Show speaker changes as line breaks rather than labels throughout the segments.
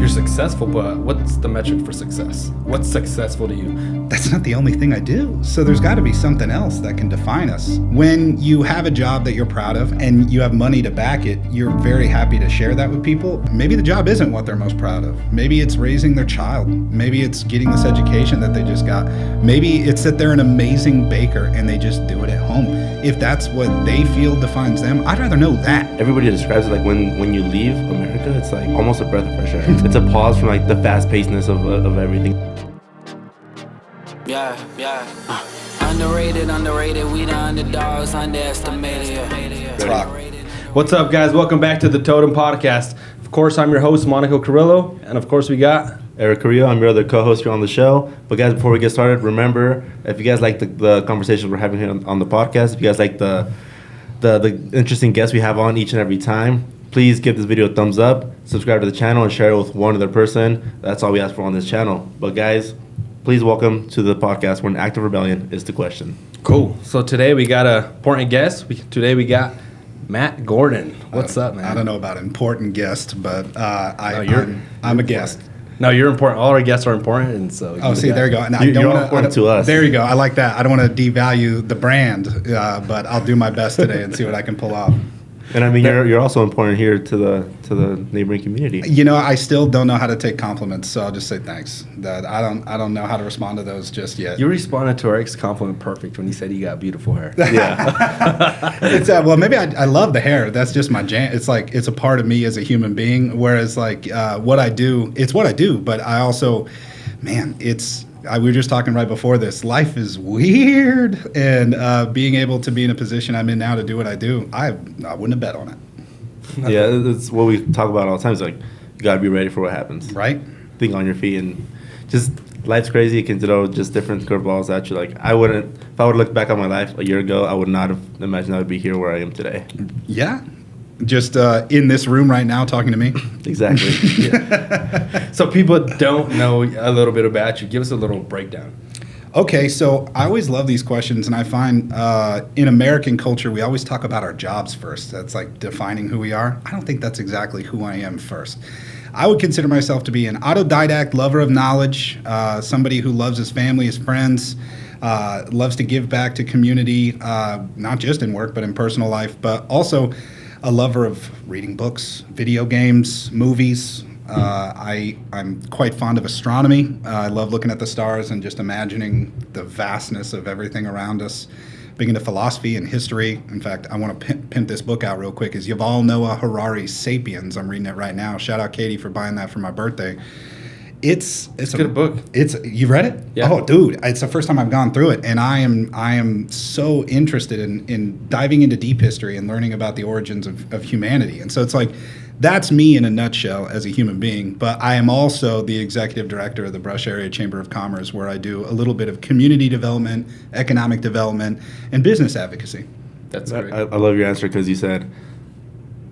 you're successful, but what's the metric for success? What's successful to you?
That's not the only thing I do. So there's got to be something else that can define us. When you have a job that you're proud of and you have money to back it, you're very happy to share that with people. Maybe the job isn't what they're most proud of. Maybe it's raising their child. Maybe it's getting this education that they just got. Maybe it's that they're an amazing baker and they just do it at home. If that's what they feel defines them, I'd rather know that.
Everybody describes it like when you leave America, it's like almost a breath of fresh air. It's a pause from like the fast-pacedness of everything.
Yeah. Underrated, we the underdogs, underestimated.
Let's rock.
What's up, guys? Welcome back to the Totem Podcast. Of course, I'm your host, Monico Carrillo, and of course, we got
Erick Carrillo. I'm your other co-host here on the show. But guys, before we get started, remember, if you guys like the conversations we're having here on the podcast, if you guys like the interesting guests we have on each and every time, please give this video a thumbs up, subscribe to the channel, and share it with one other person. That's all we ask for on this channel. But guys, please welcome to the podcast where an act of rebellion is the question.
Cool. So today we got an important guest. Today we got Matt Gordon. What's up, man?
I don't know about important guest, but I'm a guest.
No, you're important. All our guests are important, and so.
There you go. And
you're important to us.
There you go. I like that. I don't want to devalue the brand, but I'll do my best today and see what I can pull off.
And I mean, you're also important here to the neighboring community.
You know, I still don't know how to take compliments, so I'll just say thanks. That I don't know how to respond to those just yet.
You responded to Eric's compliment perfect when he said he got beautiful hair.
Yeah.
It's well, maybe I love the hair. That's just my jam. It's like it's a part of me as a human being. Whereas like what I do, it's what I do. But I also, man, we were just talking right before this. Life is weird, and being able to be in a position I'm in now to do what I do, I wouldn't have bet on it.
Yeah, it's what we talk about all the time. It's like you gotta be ready for what happens.
Right.
Think on your feet, and just life's crazy. It can throw just different curveballs at you. Like if I would look back on my life a year ago, I would not have imagined I would be here where I am today.
Yeah. Just in this room right now talking to me.
Exactly.
Yeah. So people don't know a little bit about you. Give us a little breakdown.
Okay, so I always love these questions, and I find in American culture, we always talk about our jobs first. That's like defining who we are. I don't think that's exactly who I am first. I would consider myself to be an autodidact lover of knowledge, somebody who loves his family, his friends, loves to give back to community, not just in work, but in personal life, but also a lover of reading books, video games, movies. I'm quite fond of astronomy. I love looking at the stars and just imagining the vastness of everything around us. Big into philosophy and history. In fact, I want to pimp this book out real quick. Is Yuval Noah Harari's *Sapiens*. I'm reading it right now. Shout out Katie for buying that for my birthday. It's a good book. You read it?
Yeah.
Oh, dude, it's the first time I've gone through it, and I am so interested in diving into deep history and learning about the origins of humanity. And so it's like that's me in a nutshell as a human being. But I am also the executive director of the Brush Area Chamber of Commerce, where I do a little bit of community development, economic development, and business advocacy.
That's great.
I love your answer because you said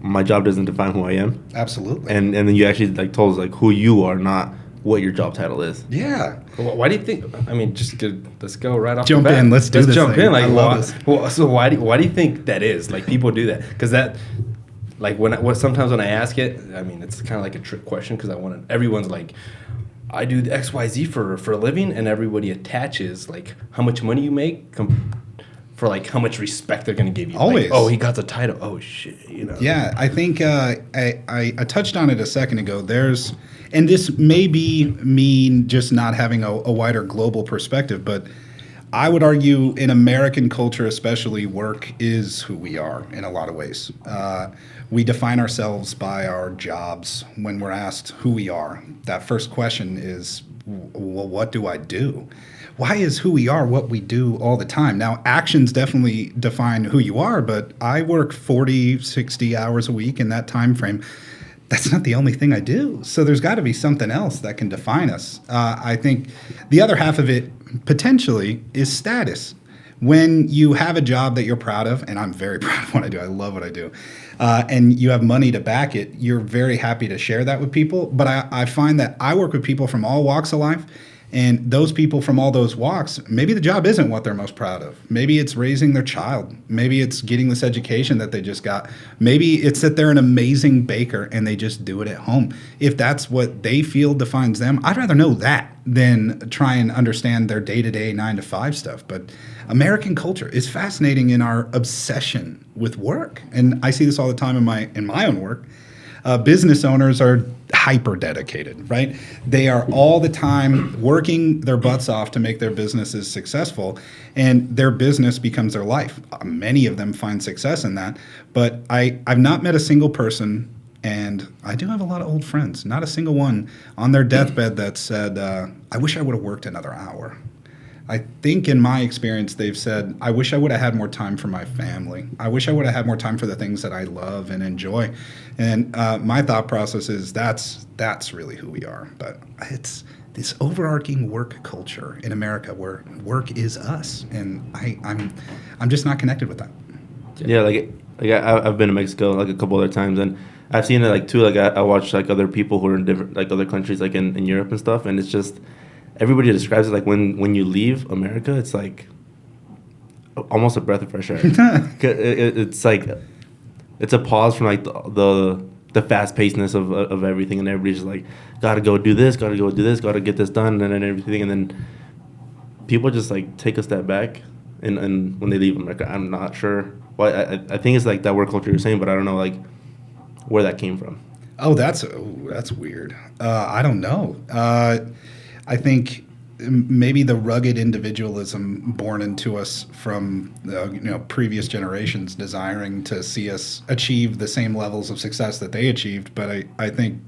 my job doesn't define who I am.
Absolutely.
And then you actually like told us like who you are, not what your job title is.
Yeah.
Why do you think? I mean, let's go right off.
Jump
the bat.
in. Let's do this.
Jump
thing.
in. Like,
I love this.
Well, so why do you think that is? Like, people do that because that, like, sometimes when I ask it, I mean, it's kind of like a trick question because everyone's like, I do the XYZ for a living, and everybody attaches like how much money you make for like how much respect they're going to give you.
Always.
Like, oh, he got the title. Oh shit, you know.
Yeah, I think I touched on it a second ago. And this may be me just not having a wider global perspective, but I would argue in American culture especially, work is who we are in a lot of ways. We define ourselves by our jobs when we're asked who we are. That first question is, well, what do I do? Why is who we are what we do all the time? Now, actions definitely define who you are, but I work 40, 60 hours a week in that time frame. That's not the only thing I do. So there's got to be something else that can define us. I think the other half of it potentially is status. When you have a job that you're proud of, and I'm very proud of what I do, I love what I do, and you have money to back it, you're very happy to share that with people. But I find that I work with people from all walks of life, And those people from all those walks, maybe the job isn't what they're most proud of. Maybe it's raising their child. Maybe it's getting this education that they just got. Maybe it's that they're an amazing baker and they just do it at home. If that's what they feel defines them, I'd rather know that than try and understand their day-to-day 9-to-5 stuff. But American culture is fascinating in our obsession with work. And I see this all the time in my own work. Business owners are hyper dedicated, right? They are all the time working their butts off to make their businesses successful, and their business becomes their life. Many of them find success in that, but I've not met a single person, and I do have a lot of old friends, not a single one on their deathbed that said, I wish I would have worked another hour. I think in my experience, they've said, I wish I would have had more time for my family. I wish I would have had more time for the things that I love and enjoy. And my thought process is that's really who we are. But it's this overarching work culture in America where work is us. And I'm just not connected with that.
Yeah, I've been to Mexico like a couple other times, and I've seen it like too. Like I watch like other people who are in different like other countries, like in Europe and stuff, and it's just everybody describes it like when you leave America, it's like almost a breath of fresh air. It's like it's a pause from like the fast pacedness of everything, and everybody's just like, gotta go do this, gotta go do this, gotta get this done, and then everything, and then people just like take a step back, and when they leave America, I'm not sure. Well, I think it's like that work culture you're saying, but I don't know like where that came from.
Oh, that's weird. I don't know. I think maybe the rugged individualism born into us from previous generations desiring to see us achieve the same levels of success that they achieved. But I think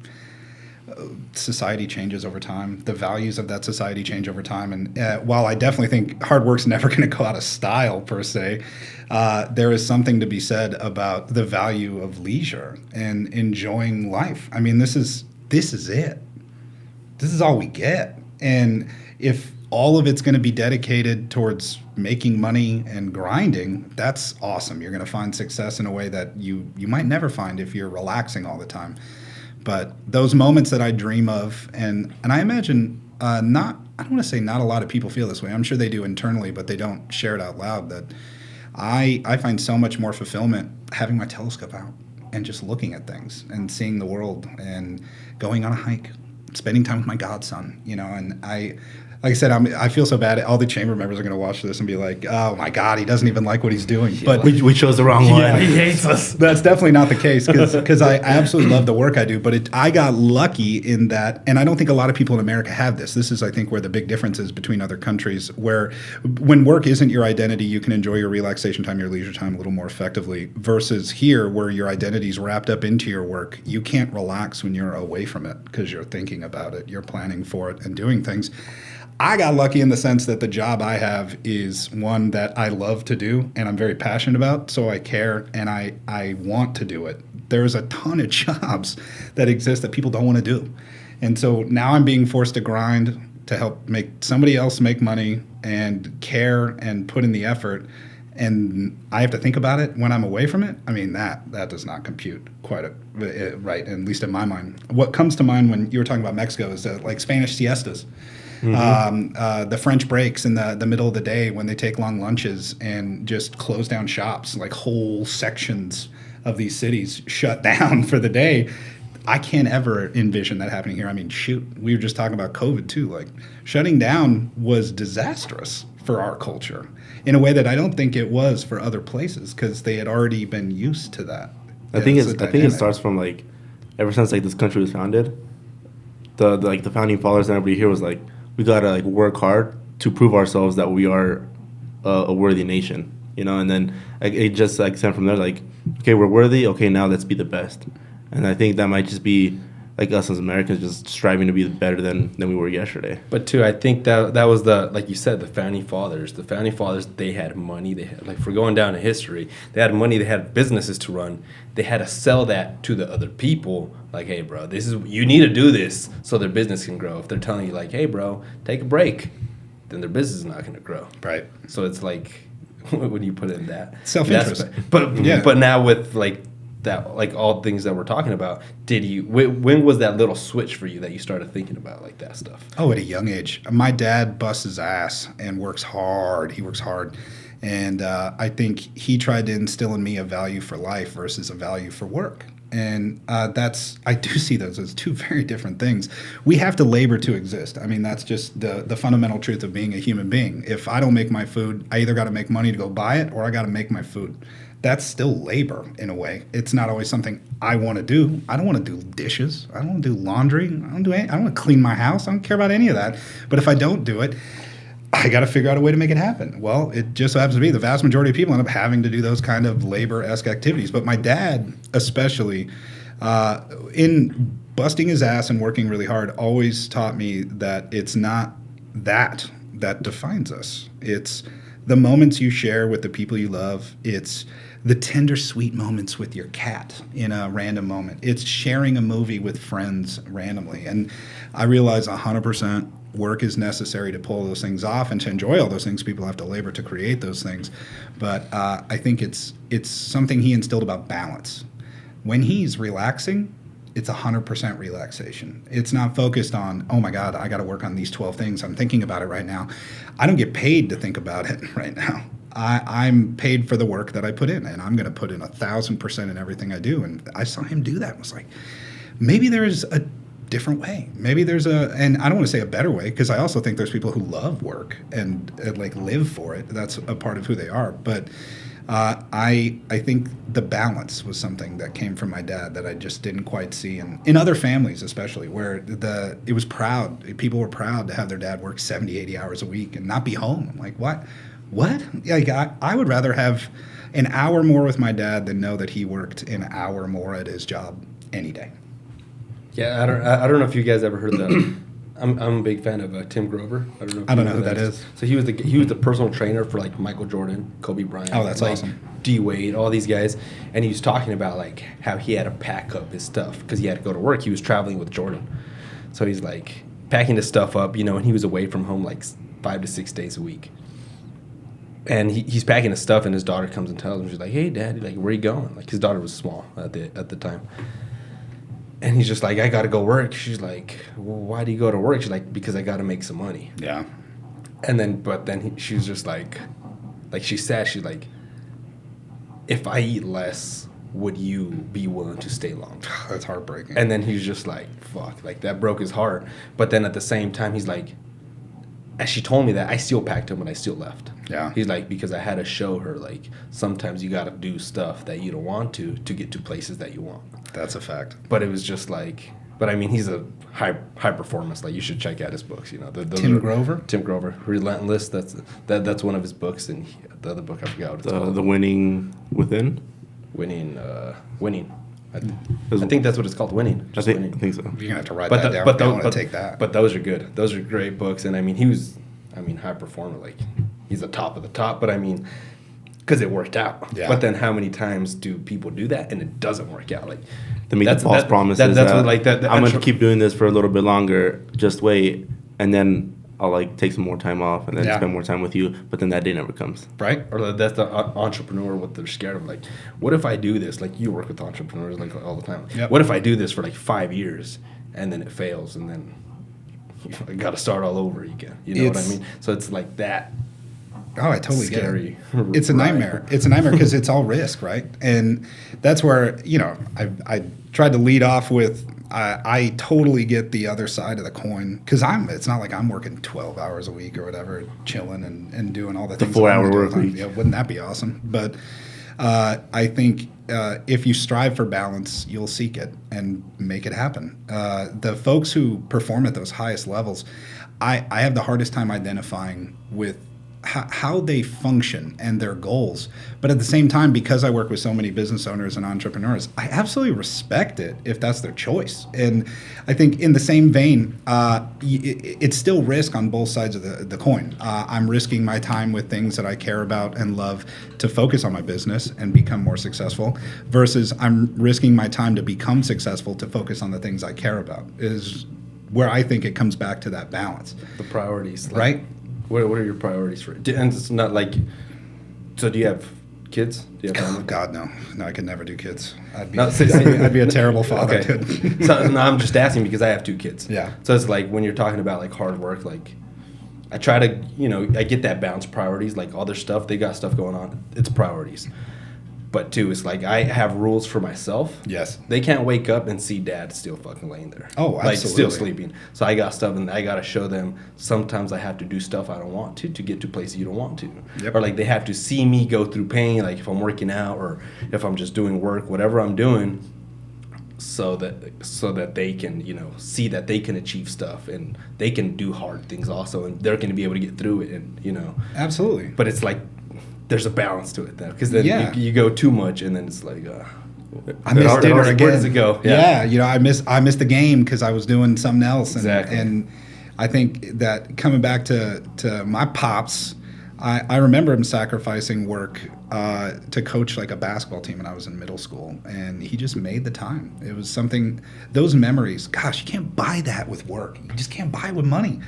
society changes over time. The values of that society change over time. And while I definitely think hard work's never going to go out of style per se, there is something to be said about the value of leisure and enjoying life. I mean, this is it. This is all we get. And if all of it's going to be dedicated towards making money and grinding, that's awesome. You're going to find success in a way that you might never find if you're relaxing all the time. But those moments that I dream of, and I imagine I don't want to say not a lot of people feel this way. I'm sure they do internally, but they don't share it out loud, that I find so much more fulfillment having my telescope out and just looking at things and seeing the world and going on a hike, spending time with my godson, and like I said, I feel so bad. All the chamber members are going to watch this and be like, "Oh my God, he doesn't even like what he's doing."
Yeah,
but
we chose the wrong one.
Yeah, he hates us. That's definitely not the case because I absolutely love the work I do. But I got lucky in that, and I don't think a lot of people in America have this. This is, I think, where the big difference is between other countries, where when work isn't your identity, you can enjoy your relaxation time, your leisure time a little more effectively. Versus here, where your identity is wrapped up into your work, you can't relax when you're away from it because you're thinking about it, you're planning for it, and doing things. I got lucky in the sense that the job I have is one that I love to do and I'm very passionate about, so I care and I want to do it. There's a ton of jobs that exist that people don't want to do. And so now I'm being forced to grind to help make somebody else make money and care and put in the effort. And I have to think about it when I'm away from it. I mean, that does not compute quite right, at least in my mind. What comes to mind when you were talking about Mexico is like Spanish siestas. Mm-hmm. The French breaks in the middle of the day when they take long lunches and just close down shops, like whole sections of these cities shut down for the day. I can't ever envision that happening here. I mean, shoot, we were just talking about COVID too. Like shutting down was disastrous for our culture in a way that I don't think it was for other places because they had already been used to that.
I think it starts from like ever since like this country was founded, the founding fathers and everybody here was like, we gotta like work hard to prove ourselves that we are a worthy nation, and then like, it just like sent from there like, okay, we're worthy, okay, now let's be the best. And I think that might just be like us as Americans just striving to be better than we were yesterday.
But too, I think that was like you said, the founding fathers. The founding fathers, they had money. They had, like, if we're going down in history, they had money. They had businesses to run. They had to sell that to the other people. Like, hey, bro, you need to do this so their business can grow. If they're telling you like, hey, bro, take a break, then their business is not going to grow.
Right.
So it's like, what do you put in that?
Self-interest.
But now with like that, like all things that we're talking about, did you, when was that little switch for you that you started thinking about like that stuff?
Oh, at a young age. My dad busts his ass and works hard. He works hard. And I think he tried to instill in me a value for life versus a value for work. And I do see those as two very different things. We have to labor to exist. I mean, that's just the fundamental truth of being a human being. If I don't make my food, I either got to make money to go buy it or I got to make my food. That's still labor in a way. It's not always something I want to do. I don't want to do dishes. I don't want to do laundry. I don't want to clean my house. I don't care about any of that. But if I don't do it, I got to figure out a way to make it happen. Well, it just so happens to be the vast majority of people end up having to do those kind of labor-esque activities. But my dad, especially, in busting his ass and working really hard, always taught me that it's not that defines us. It's the moments you share with the people you love. It's the tender, sweet moments with your cat in a random moment. It's sharing a movie with friends randomly. And I realize 100% work is necessary to pull those things off and to enjoy all those things. People have to labor to create those things. But I think it's something he instilled about balance. When he's relaxing, it's 100% relaxation. It's not focused on, oh my God, I got to work on these 12 things. I'm thinking about it right now. I don't get paid to think about it right now. I'm paid for the work that I put in, and I'm going to put in 1,000% in everything I do. And I saw him do that and was like, maybe there's a different way. Maybe there's and I don't want to say a better way, because I also think there's people who love work and like live for it. That's a part of who they are. But I think the balance was something that came from my dad that I just didn't quite see in other families, especially where it was proud. People were proud to have their dad work 70, 80 hours a week and not be home. I'm like, what? Like, I would rather have an hour more with my dad than know that he worked an hour more at his job any day.
Yeah, I don't know if you guys ever heard that. I'm a big fan of Tim Grover. I don't know
who that is.
So he was the personal trainer for like Michael Jordan, Kobe Bryant.
Oh, that's
like,
awesome.
D Wade, all these guys, and he was talking about like how he had to pack up his stuff because he had to go to work. He was traveling with Jordan, so he's like packing his stuff up, and he was away from home like 5 to 6 days a week. And he's packing his stuff, and his daughter comes and tells him, she's like, "Hey, Daddy, like, where are you going?" Like, his daughter was small at the time. And he's just like, "I got to go work." She's like, "Well, why do you go to work?" She's like, "Because I got to make some money."
Yeah.
And then she was just like she's sad. She's like, "If I eat less, would you be willing to stay longer?"
That's heartbreaking.
And then he's just like, fuck, like that broke his heart. But then at the same time, he's like, as she told me that, I still packed him and I still left.
Yeah.
He's like, because I had to show her, like, sometimes you got to do stuff that you don't want to get to places that you want.
That's a fact.
But it was just like, but I mean, he's a high performance. Like, you should check out his books.
Tim Grover?
Tim Grover, Relentless. That's one of his books, and the other book I forgot what it's called.
The Winning Within.
Winning. I think that's what it's called, Winning.
I think so.
You're gonna have to write that down. I want to take that.
But those are good. Those are great books, and I mean, he was, high performer. Like, he's the top of the top. But I mean, because it worked out.
Yeah.
But then, how many times do people do that and it doesn't work out? Like,
To make the false promises.
That's what, like that.
I'm gonna keep doing this for a little bit longer. Just wait, and then I'll like take some more time off and then spend more time with you. But then that day never comes.
Right? Or that's the entrepreneur, what they're scared of. Like, what if I do this? Like, you work with entrepreneurs like all the time.
Yep.
What if I do this for like 5 years and then it fails and then I got to start all over again? You know what I mean? So it's like that.
Oh, I totally
scary.
Get it. It's a nightmare. It's a nightmare because it's all risk, right? And that's where, I tried to lead off with, I totally get the other side of the coin because it's not like I'm working 12 hours a week or whatever, chilling and doing all the things.
The 4-hour work week.
Yeah, wouldn't that be awesome? But I think if you strive for balance, you'll seek it and make it happen. The folks who perform at those highest levels, I have the hardest time identifying with how they function and their goals. But at the same time, because I work with so many business owners and entrepreneurs, I absolutely respect it if that's their choice. And I think in the same vein, it's still risk on both sides of the coin. I'm risking my time with things that I care about and love to focus on my business and become more successful versus I'm risking my time to become successful to focus on the things I care about is where I think it comes back to that balance.
The priorities.
Right?
What are your priorities for it? And it's not like, so do you have kids? Do you have family?
Oh, God, no. No, I could never do kids. I'd be,
No,
I'd be a terrible father.
Okay.
Dude.
So no, I'm just asking because I have 2 kids.
Yeah.
So it's like when you're talking about like hard work, like I try to, I get that balance priorities, like all their stuff, they got stuff going on. It's priorities. But too, it's like I have rules for myself.
Yes.
They can't wake up and see dad still fucking laying there.
Oh,
Like still
absolutely.
sleeping. So I got stuff and I got to show them sometimes I have to do stuff I don't want to get to places you don't want to.
Yep.
Or like they have to see me go through pain, like if I'm working out or if I'm just doing work, whatever I'm doing, so that they can, see that they can achieve stuff and they can do hard things also and they're going to be able to get through it and.
Absolutely.
But it's like there's a balance to it though, because then
Yeah.
you go too much and then it's like
I missed dinner again.
Where does it go?
Yeah, I missed the game because I was doing something else. And,
Exactly.
And I think that coming back to my pops, I remember him sacrificing work to coach like a basketball team when I was in middle school, and he just made the time. It was something. Those memories, gosh, you can't buy that with work. You just can't buy it with money.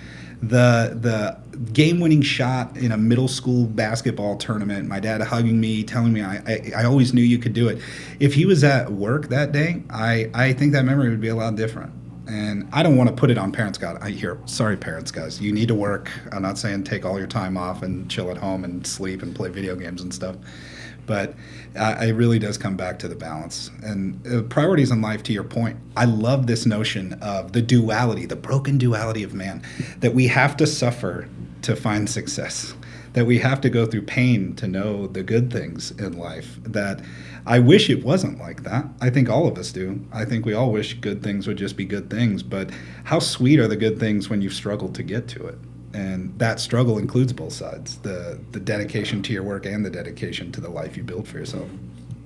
The game-winning shot in a middle school basketball tournament, my dad hugging me, telling me I always knew you could do it. If he was at work that day, I think that memory would be a lot different. And I don't want to put it on parents. God, sorry, parents, guys. You need to work. I'm not saying take all your time off and chill at home and sleep and play video games and stuff. But it really does come back to the balance. And priorities in life, to your point, I love this notion of the duality, the broken duality of man, that we have to suffer to find success, that we have to go through pain to know the good things in life, that I wish it wasn't like that. I think all of us do. I think we all wish good things would just be good things. But how sweet are the good things when you've struggled to get to it? And that struggle includes both sides, the dedication to your work and the dedication to the life you build for yourself.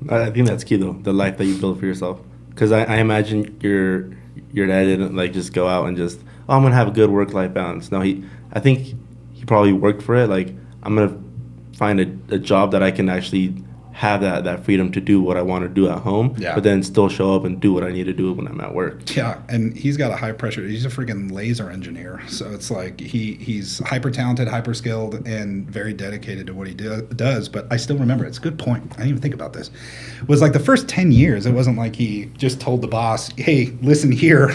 I think that's key, though, the life that you build for yourself. Because I imagine your dad didn't like just go out and just, I'm going to have a good work-life balance. No, I think he probably worked for it. Like, I'm going to find a job that I can actually have that freedom to do what I want to do at home,
Yeah.
but then still show up and do what I need to do when I'm at work.
Yeah, and he's got a high pressure. He's a freaking laser engineer, so it's like he's hyper talented, hyper skilled, and very dedicated to what he does. But I still remember it's a good point. I didn't even think about this. It was like the first 10 years. It wasn't like he just told the boss, "Hey, listen here."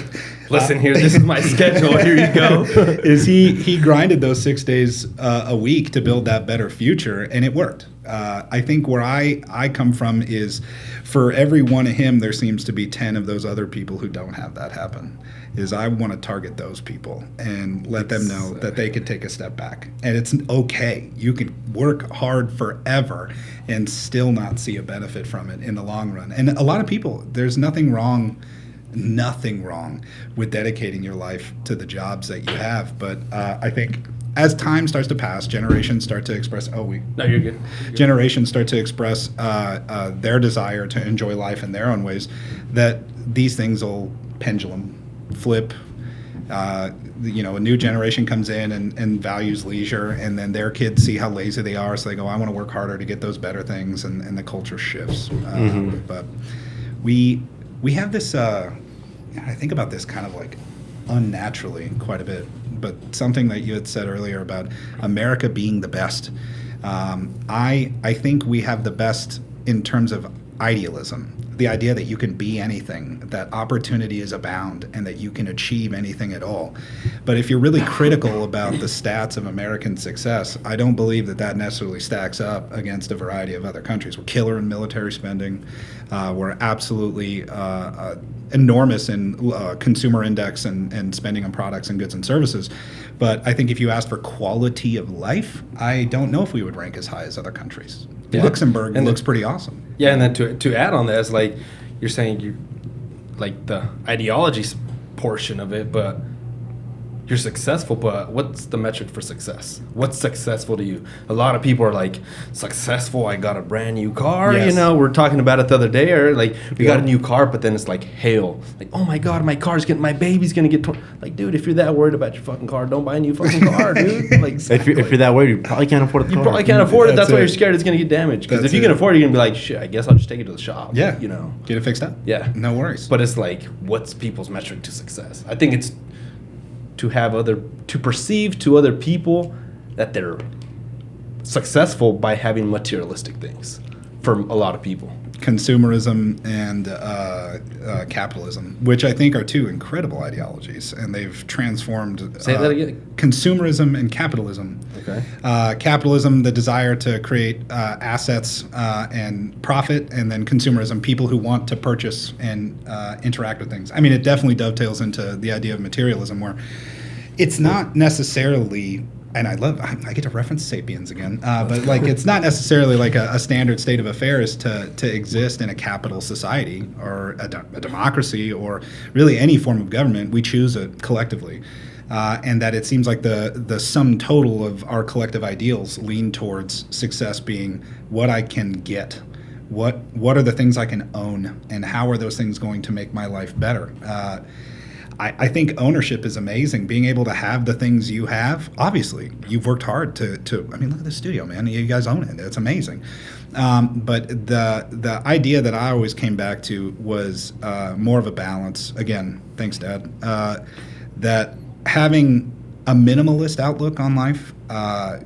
Listen here, this is my schedule. Here you go.
Is he grinded those 6 days a week to build that better future, and it worked. I think where I come from is for every one of him, there seems to be 10 of those other people who don't have that happen. Is I want to target those people and let them know that they could take a step back. And it's okay. You can work hard forever and still not see a benefit from it in the long run. And a lot of people, there's nothing wrong with dedicating your life to the jobs that you have. But I think as time starts to pass, generations start to express.
No, you're good.
Generations start to express their desire to enjoy life in their own ways. That these things will pendulum flip. A new generation comes in and values leisure, and then their kids see how lazy they are, so they go, I want to work harder to get those better things, and the culture shifts. But we have this, I think about this kind of like unnaturally quite a bit, but something that you had said earlier about America being the best. I think we have the best in terms of idealism, the idea that you can be anything, that opportunity is abound, and that you can achieve anything at all. But if you're really critical about the stats of American success, I don't believe that necessarily stacks up against a variety of other countries. We're killer in military spending. We're absolutely enormous in consumer index and spending on products and goods and services. But I think if you ask for quality of life, I don't know if we would rank as high as other countries.
Yeah.
Luxembourg looks pretty awesome.
Yeah, and then to add on that, it's like you're saying you like the ideology portion of it, but you're successful, but what's the metric for success? What's successful to you? A lot of people are like, successful, I got a brand new car,
Yes.
we're talking about it the other day, or like, we got a new car, but then it's like hail. Like, oh my God, my baby's gonna get torn. Like, dude, if you're that worried about your fucking car, don't buy a new fucking car, dude. Like,
If you're that worried, you probably can't afford a car.
you probably can't afford it. That's why
That's
you're
it.
scared it's gonna get damaged. Because if
That's
you can
it.
afford it, you're gonna be like, shit, I guess I'll just take it to the shop.
Yeah. Get it fixed up.
Yeah.
No worries.
But it's like, what's people's metric to success? I think it's to perceive to other people that they're successful by having materialistic things. for a lot of people.
Consumerism and capitalism, which I think are two incredible ideologies, and they've transformed.
Say that again.
Consumerism and capitalism.
Okay.
Capitalism, the desire to create assets and profit, and then consumerism, people who want to purchase and interact with things. I mean, it definitely dovetails into the idea of materialism, where it's not necessarily. And I get to reference Sapiens again, but like it's not necessarily like a standard state of affairs to exist in a capital society or a democracy or really any form of government. We choose it collectively, and that it seems like the sum total of our collective ideals lean towards success being what I can get, what are the things I can own, and how are those things going to make my life better. I think ownership is amazing. Being able to have the things you have. Obviously, you've worked hard to. I mean, look at the studio, man. You guys own it. It's amazing. But the idea that I always came back to was more of a balance. Again, thanks, Dad. That having a minimalist outlook on life,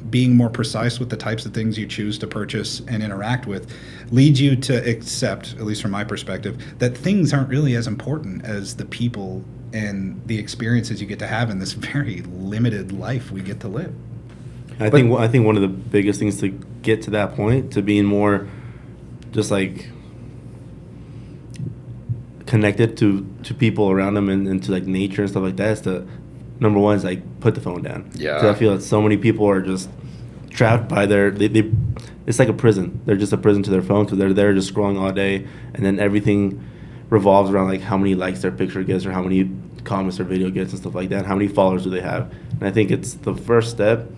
being more precise with the types of things you choose to purchase and interact with, leads you to accept, at least from my perspective, that things aren't really as important as the people and the experiences you get to have in this very limited life we get to live.
I think one of the biggest things to get to that point, to being more just like connected to people around them and to like nature and stuff like that, is to, number one is like put the phone down.
Yeah.
So I feel that so many people are just trapped by they it's like a prison. They're just a prison to their phone because they're there just scrolling all day, and then everything revolves around like how many likes their picture gets or how many comments their video gets and stuff like that. How many followers do they have? And I think it's the first step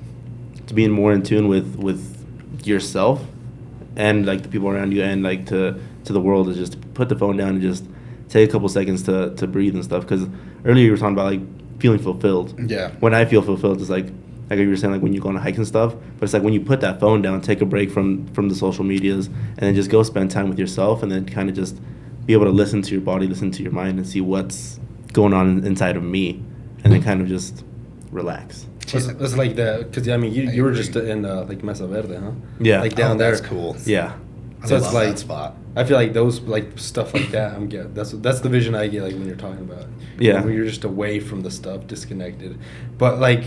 to being more in tune with yourself and like the people around you and like to the world, is just put the phone down and just take a couple seconds to breathe and stuff. Because earlier you were talking about like feeling fulfilled.
Yeah.
When I feel fulfilled, it's like you were saying, like when you go on a hike and stuff, but it's like when you put that phone down, take a break from the social medias, and then just go spend time with yourself, and then kind of just be able to listen to your body, listen to your mind, and see what's going on inside of me, and then kind of just relax.
It's like that, because I mean, you were just in like Mesa Verde, huh?
Yeah.
Like down there.
That's cool.
Yeah.
So
I
it's
love
like
that spot.
I feel like those like stuff like that. That's the vision I get like when you're talking about it.
Yeah.
When you're just away from the stuff, disconnected. But like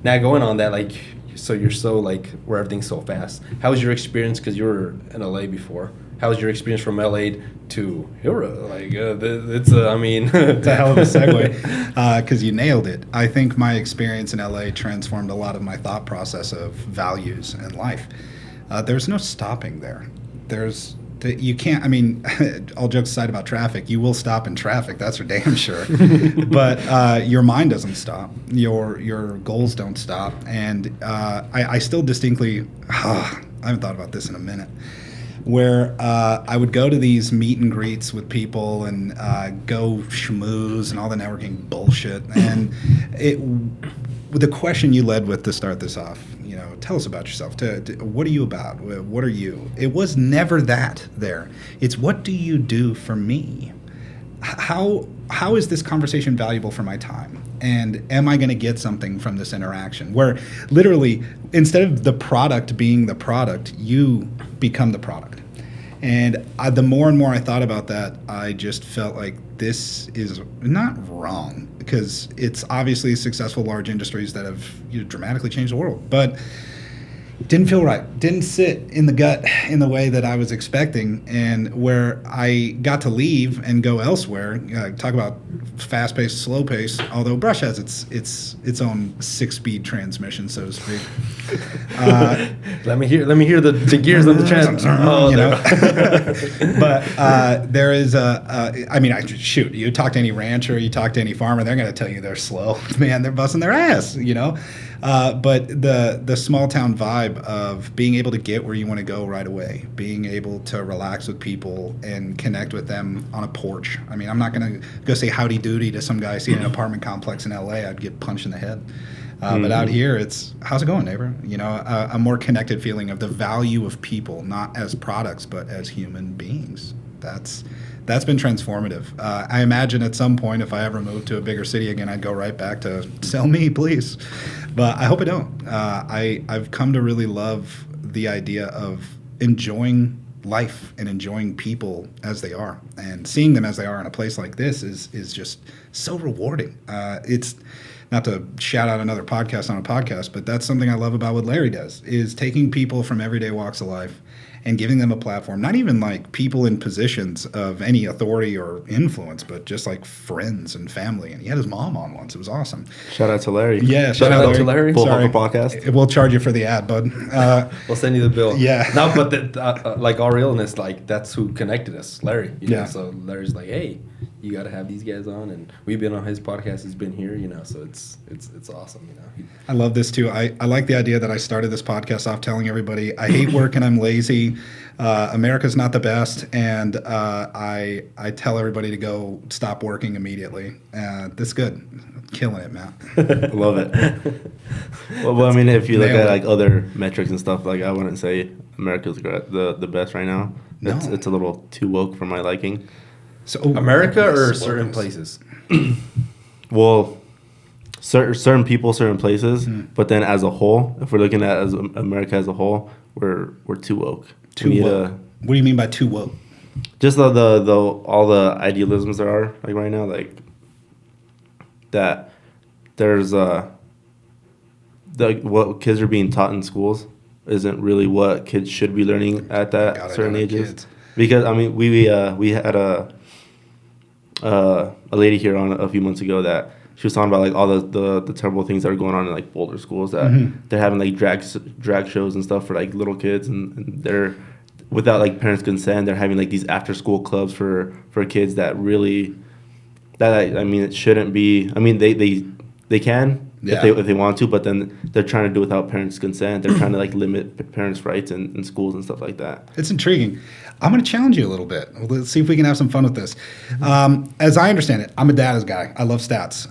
now going on that, like so you're so like where everything's so fast. How was your experience? Because you were in LA before. How was your experience from LA to Hero? Like it's I mean
It's a hell of a segue, because you nailed it. I think my experience in LA transformed a lot of my thought process of values and life. There's no stopping there. You can't, I mean, all jokes aside about traffic, you will stop in traffic, that's for damn sure. But your mind doesn't stop. Your goals don't stop. And I still distinctly, I haven't thought about this in a minute, where I would go to these meet and greets with people and go schmooze and all the networking bullshit. And the question you led with to start this off, you know, tell us about yourself. What are you about? What are you? It was never that there. It's what do you do for me? How is this conversation valuable for my time? And am I going to get something from this interaction? Where literally, instead of the product being the product, you become the product. And the more and more I thought about that, I just felt like this is not wrong, because it's obviously successful large industries that have dramatically changed the world. But didn't feel right. Didn't sit in the gut in the way that I was expecting, and where I got to leave and go elsewhere. Talk about fast-paced, slow-paced. Although Brush has its own 6-speed transmission, so to speak.
Let me hear the gears of the trans.
You know. But there is I mean, shoot. You talk to any rancher, you talk to any farmer, they're going to tell you they're slow. Man, they're busting their ass. You know. But the small town vibe of being able to get where you want to go right away, being able to relax with people and connect with them on a porch. I mean, I'm not going to go say howdy doody to some guy seeing an apartment complex in LA. I'd get punched in the head. But out here, it's, how's it going, neighbor? You know, a more connected feeling of the value of people, not as products, but as human beings. That's been transformative. I imagine at some point, if I ever moved to a bigger city again, I'd go right back to sell me, please. But I hope I don't. I've come to really love the idea of enjoying life and enjoying people as they are, and seeing them as they are in a place like this is just so rewarding. It's not to shout out another podcast on a podcast, but that's something I love about what Larry does, is taking people from everyday walks of life and giving them a platform, not even like people in positions of any authority or influence, but just like friends and family. And he had his mom on once. It was awesome.
Shout out to Larry.
Yeah,
Shout out to Larry.
Full
Sorry.
podcast.
We'll charge you for the ad, bud.
We'll send you the bill.
Yeah.
No, but like our realness, like that's who connected us, Larry. You know?
Yeah.
So Larry's like, hey, you got to have these guys on, and we've been on his podcast. He's been here, you know. So it's awesome, you know.
I love this too. I like the idea that I started this podcast off telling everybody I hate work and I'm lazy. America's not the best, and I tell everybody to go stop working immediately. That's good. Killing it, man.
Love it. Well, I mean, if you look
Nailed
at
it.
like other metrics and stuff, like I wouldn't say America's the best right now.
No.
It's a little too woke for my liking.
So
America or
yes,
certain
yes.
places?
Well, certain people, certain places, but then as a whole, if we're looking at as America as a whole, we're too woke.
Too
We need
woke. What do you mean by too woke?
just the all the idealisms there are like right now, like that there's what kids are being taught in schools isn't really what kids should be learning at that
God, I
certain
don't have
ages.
kids.
Because I mean, we had a lady here on a few months ago that she was talking about like all the terrible things that are going on in like Boulder schools, that they're having like drag shows and stuff for like little kids, and they're without like parents' consent. They're having like these after school clubs for kids that really I mean it shouldn't be. I mean they can
Yeah.
if they want to, but then they're trying to do it without parents' consent. They're trying to like limit parents' rights in schools and stuff like that.
It's intriguing. I'm going to challenge you a little bit. Let's see if we can have some fun with this. As I understand it, I'm a data guy. I love stats.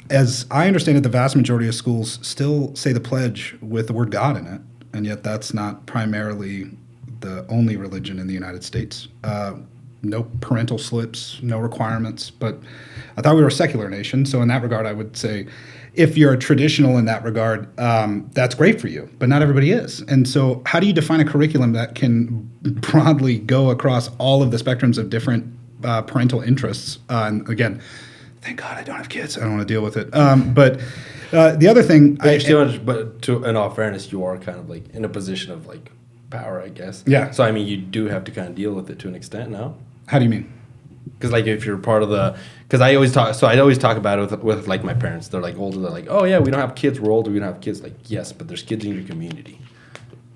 As I understand it, the vast majority of schools still say the pledge with the word God in it, and yet that's not primarily the only religion in the United States. No parental slips, no requirements. But I thought we were a secular nation, so in that regard, I would say if you're a traditional in that regard, that's great for you, but not everybody is. And so how do you define a curriculum that can broadly go across all of the spectrums of different parental interests? And again, thank God I don't have kids. I don't want to deal with it. But the other thing...
But in all fairness, you are kind of like in a position of like power, I guess.
Yeah.
So, I mean, you do have to kind of deal with it to an extent now.
How do you mean?
Because like if you're part of the, because I always talk about it with like my parents. They're like older. They're like, oh yeah, we don't have kids. We're older. We don't have kids. Like yes, but there's kids in your community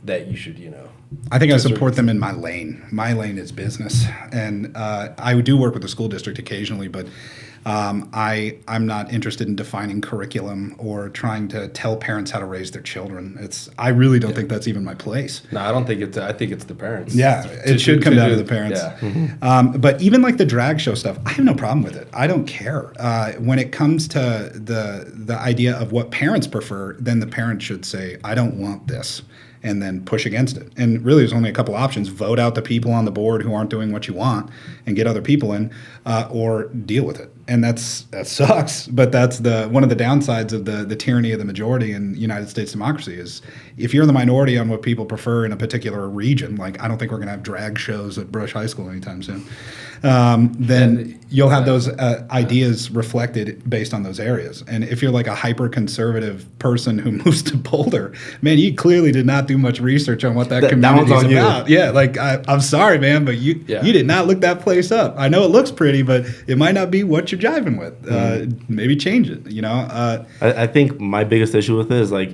that you should, you know.
I think I support them in my lane. My lane is business, and I do work with the school district occasionally, but I'm not interested in defining curriculum or trying to tell parents how to raise their children. I really don't think that's even my place.
No, I don't think it's. I think it's the parents.
Yeah, it should come down to the parents.
Yeah.
But even like the drag show stuff, I have no problem with it. I don't care. When it comes to the idea of what parents prefer, then the parents should say, I don't want this, and then push against it. And really, there's only a couple options. Vote out the people on the board who aren't doing what you want and get other people in, or deal with it. And that sucks, but that's one of the downsides of the tyranny of the majority in United States democracy is if you're the minority on what people prefer in a particular region, like I don't think we're going to have drag shows at Brush High School anytime soon, then you'll have those ideas reflected based on those areas. And if you're like a hyper-conservative person who moves to Boulder, man, you clearly did not do much research on what that community is about. Yeah, like I'm sorry, man, but you did not look that place up. I know it looks pretty, but it might not be what you're jiving with. Maybe change it, you know?
I think my biggest issue with it is like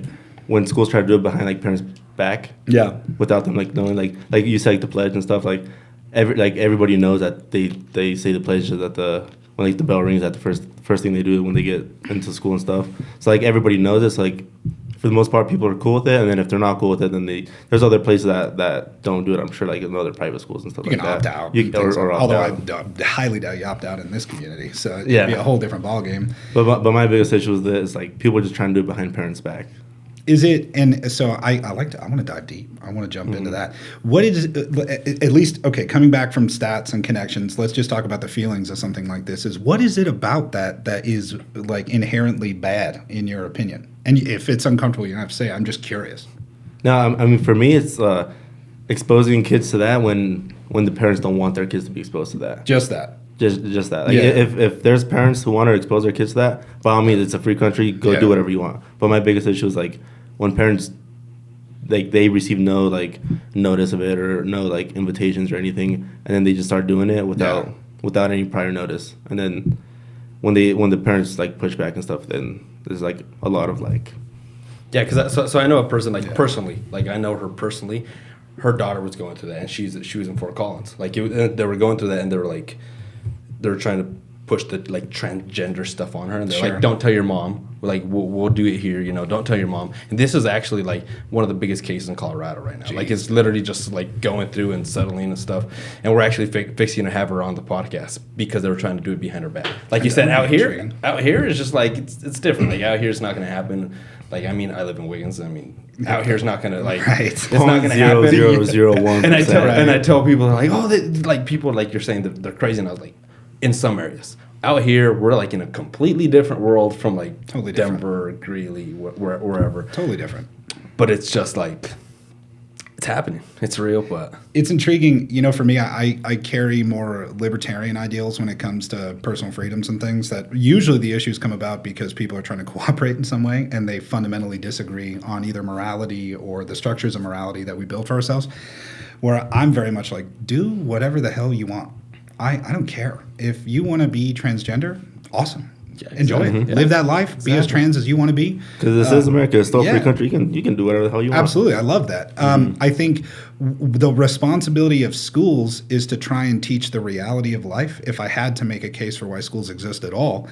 when schools try to do it behind like parents' back.
Yeah.
Without them like knowing, like you said, like the pledge and stuff. Like everybody knows that they say the pledge that when like the bell rings, that the first thing they do when they get into school and stuff. So like everybody knows this. Like for the most part, people are cool with it, and then if they're not cool with it, then there's other places that don't do it. I'm sure like in other private schools and stuff
You
like
can
that.
opt out.
Or opt
although
out.
I highly doubt you opt out in this community. So it'd
Yeah.
be a whole different ballgame.
But my biggest issue with this is like people are just trying to do it behind parents' back.
Is it, and so I want to dive deep. I want to jump into that. What is, at least, okay, coming back from stats and connections, let's just talk about the feelings of something like this. What is it about that is like inherently bad in your opinion? And if it's uncomfortable, you don't have to say, I'm just curious.
No, I mean for me, it's exposing kids to that when the parents don't want their kids to be exposed to that.
Just that.
Just that. Like if there's parents who want to expose their kids to that, by all means, it's a free country. Go do whatever you want. But my biggest issue is like when parents like they receive no like notice of it or no like invitations or anything, and then they just start doing it without any prior notice. And then when the parents like push back and stuff, then there's like a lot of like.
Yeah, because so I know a person like personally, like I know her personally. Her daughter was going through that, and she was in Fort Collins. Like they were going through that, and they were trying to push the like transgender stuff on her, and they're like, "Don't tell your mom. Like we'll do it here, you know. Don't tell your mom." And this is actually like one of the biggest cases in Colorado right now. Jeez. Like it's literally just like going through and settling and stuff. And we're actually fixing to have her on the podcast because they were trying to do it behind her back. Like you said, out here is just like it's different. Like out here, it's not going to happen. Like I mean, I live in Wiggins. I mean, out here is not going to like it's not going to happen.
0.001%.
And I tell people like, oh, like people like you're saying they're crazy, and I was like, in some areas. Out here, we're like in a completely different world from like totally Denver, Greeley, wherever.
Totally different.
But it's just like, it's happening. It's real, but.
It's intriguing. You know, for me, I carry more libertarian ideals when it comes to personal freedoms and things that usually the issues come about because people are trying to cooperate in some way and they fundamentally disagree on either morality or the structures of morality that we build for ourselves. Where I'm very much like, do whatever the hell you want. I don't care. If you want to be transgender, awesome. Yeah, exactly. Enjoy it. Yeah. Live that life. Exactly. Be as trans as you want to be.
Because this is America. It's still a free country. You can do whatever the hell you want.
Absolutely. I love that. I think the responsibility of schools is to try and teach the reality of life, if I had to make a case for why schools exist at all.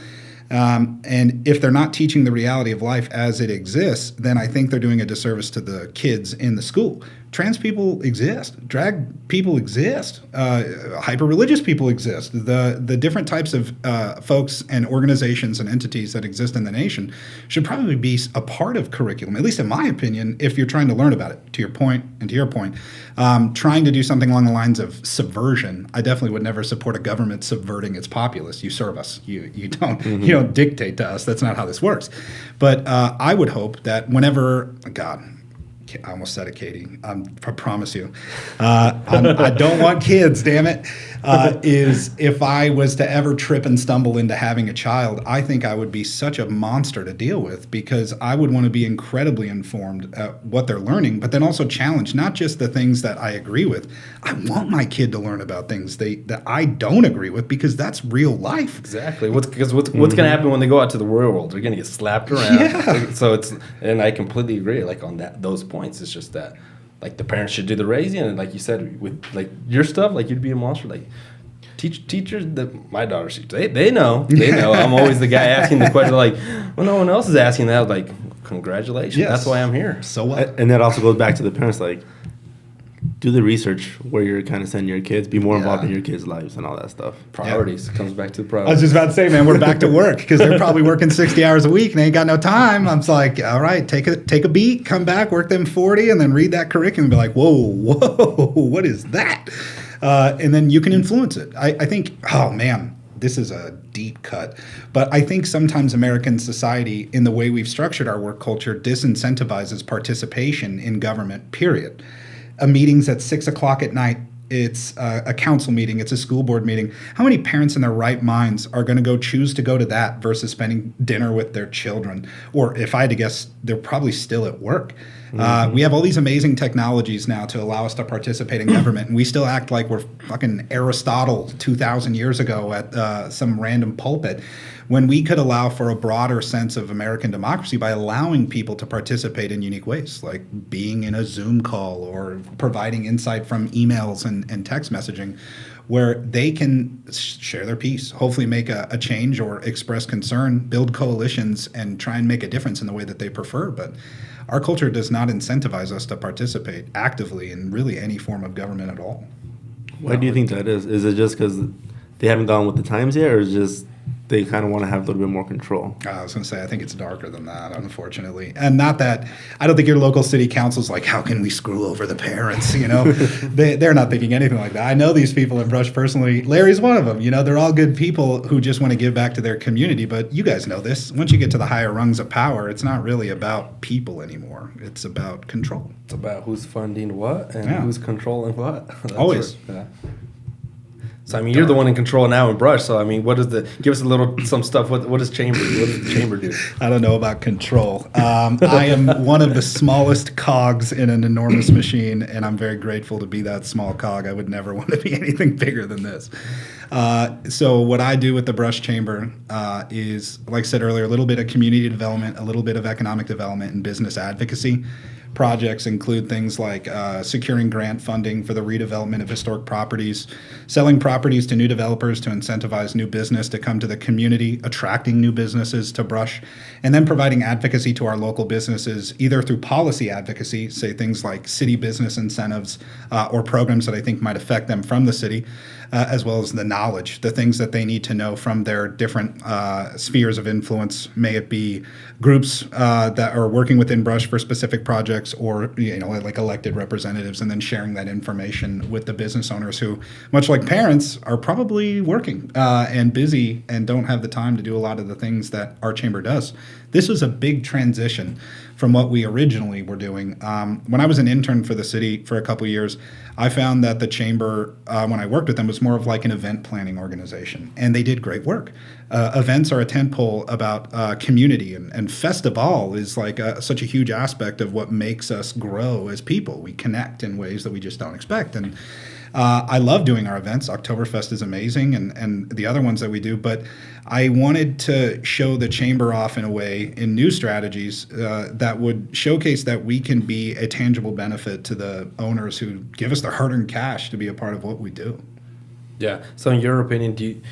And if they're not teaching the reality of life as it exists, then I think they're doing a disservice to the kids in the school. Trans people exist. Drag people exist. Hyper-religious people exist. The different types of folks and organizations and entities that exist in the nation should probably be a part of curriculum, at least in my opinion, if you're trying to learn about it, to your point, trying to do something along the lines of subversion. I definitely would never support a government subverting its populace. You serve us. You don't you don't dictate to us. That's not how this works. But I would hope that whenever, God, I almost said it, Katie. I promise you. I don't want kids, damn it. Is if I was to ever trip and stumble into having a child, I think I would be such a monster to deal with because I would want to be incredibly informed at what they're learning, but then also challenge not just the things that I agree with. I want my kid to learn about things that I don't agree with because that's real life.
Exactly. What's going to happen when they go out to the real world? They're going to get slapped around. Yeah. So and I completely agree. Like on those points, it's just that. Like the parents should do the raising, and like you said, with like your stuff, like you'd be a monster. Like teachers that my daughters, they know. I'm always the guy asking the question. Like, well, no one else is asking that. I was like, congratulations, that's why I'm here.
So what?
And that also goes back to the parents. Like, do the research where you're kind of sending your kids. Be more involved in your kids' lives and all that stuff.
Priorities comes back to the
I
priorities.
was just about to say, man, we're back to work because they're probably working 60 hours a week and they ain't got no time. I'm just like, all right, take a beat, come back, work them 40, and then read that curriculum and be like, whoa, what is that? And then you can influence it. I think, oh man, this is a deep cut, but I think sometimes American society, in the way we've structured our work culture, disincentivizes participation in government, period. A meeting's at 6 o'clock at night. It's a council meeting. It's a school board meeting. How many parents in their right minds are going to choose to go to that versus spending dinner with their children? Or if I had to guess, they're probably still at work. We have all these amazing technologies now to allow us to participate in government, and we still act like we're fucking Aristotle 2,000 years ago at some random pulpit, when we could allow for a broader sense of American democracy by allowing people to participate in unique ways, like being in a Zoom call or providing insight from emails and text messaging, where they can share their piece, hopefully make a change or express concern, build coalitions, and try and make a difference in the way that they prefer. But our culture does not incentivize us to participate actively in really any form of government at all.
Why do you think that is? Is it just because they haven't gone with the times yet, or is it just they kind of want to have a little bit more control.
I was going to say, I think it's darker than that, unfortunately. And not that, I don't think your local city council's like, how can we screw over the parents, you know? They're not thinking anything like that. I know these people in Brush personally. Larry's one of them. You know, they're all good people who just want to give back to their community. But you guys know this. Once you get to the higher rungs of power, it's not really about people anymore. It's about control.
It's about who's funding what and
Yeah.
who's controlling what.
Always.
Yeah. So I mean, you're the one in control now in Brush. So I mean, what is give us a little some stuff? What does Chamber? What does the Chamber do?
I don't know about control. I am one of the smallest cogs in an enormous machine, and I'm very grateful to be that small cog. I would never want to be anything bigger than this. So what I do with the Brush Chamber is, like I said earlier, a little bit of community development, a little bit of economic development, and business advocacy. Projects include things like securing grant funding for the redevelopment of historic properties, selling properties to new developers to incentivize new business to come to the community, attracting new businesses to Brush, and then providing advocacy to our local businesses, either through policy advocacy, say things like city business incentives or programs that I think might affect them from the city, as well as the knowledge, the things that they need to know from their different spheres of influence, may it be groups that are working within Brush for specific projects, or like elected representatives, and then sharing that information with the business owners who, much like parents, are probably working and busy and don't have the time to do a lot of the things that our chamber does. This was a big transition from what we originally were doing. When I was an intern for the city for a couple of years, I found that the chamber, when I worked with them, was more of like an event planning organization, and they did great work. Events are a tentpole about community, and Festival is like such a huge aspect of what makes us grow as people. We connect in ways that we just don't expect, and I love doing our events. Oktoberfest is amazing, and the other ones that we do, but I wanted to show the chamber off in a way in new strategies that would showcase that we can be a tangible benefit to the owners who give us their hard-earned cash to be a part of what we do.
Yeah. So in your opinion,